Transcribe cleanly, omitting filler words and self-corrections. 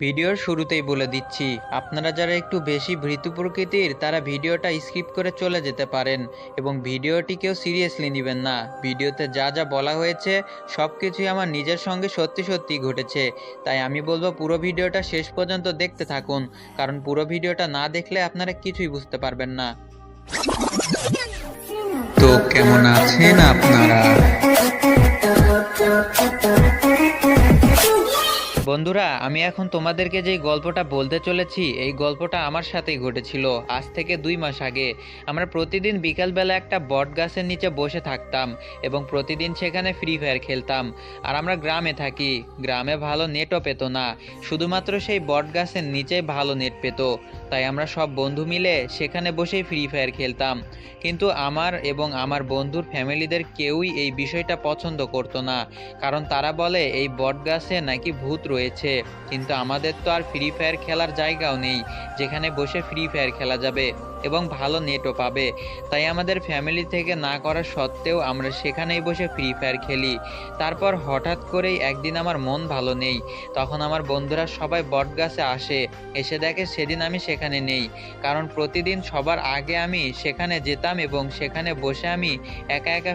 ভিডিওর শুরুতেই বলে দিচ্ছি, আপনারা যারা একটু বেশি ভীতু প্রকৃতির তারা ভিডিওটা স্কিপ করে চলে যেতে পারেন এবং ভিডিওটিকেও সিরিয়াসলি নেবেন না। ভিডিওতে যা যা বলা হয়েছে সব কিছুই আমার নিজের সঙ্গে সত্যি সত্যি ঘটেছে, তাই আমি বলবো পুরো ভিডিওটা শেষ পর্যন্ত দেখতে থাকুন, কারণ পুরো ভিডিওটা না দেখলে আপনারা কিছুই বুঝতে পারবেন না। তো কেমন আছেন আপনারা বন্ধুরা? আমি এখন তোমাদেরকে যেই গল্পটা বলতে চলেছি এই গল্পটা আমার সাথেই ঘটেছিল আজ থেকে 2 মাস আগে। আমরা প্রতিদিন বিকালবেলা একটা বট গাছের নিচে বসে থাকতাম এবং প্রতিদিন সেখানে ফ্রি ফায়ার খেলতাম। আর আমরা গ্রামে থাকি, গ্রামে ভালো নেটও পেতো না, শুধুমাত্র সেই বট গাছের নিচেই ভালো নেট পেত। তাই আমরা সব বন্ধু মিলে সেখানে বসেই ফ্রি ফায়ার খেলতাম। কিন্তু আমার এবং আমার বন্ধুর ফ্যামিলিদের কেউই এই বিষয়টা পছন্দ করতো না, কারণ তারা বলে এই বট গাছে নাকি ভূত রয়েছে। কিন্তু আমাদের তো আর ফ্রি ফায়ার খেলার জায়গাও নেই যেখানে বসে ফ্রি ফায়ার খেলা যাবে এবং ভালো নেটও পাবে। তাই আমাদের ফ্যামিলি থেকে না করা সত্ত্বেও আমরা সেখানেই বসে ফ্রি ফায়ার খেলি। তারপর হঠাৎ করেই একদিন আমার মন ভালো নেই, তখন আমার বন্ধুরা সবাই বট গাছে আসে, এসে দেখে সেদিন আমি সেখানে নেই। কারণ প্রতিদিন সবার আগে আমি সেখানে যেতাম এবং সেখানে বসে আমি একা একা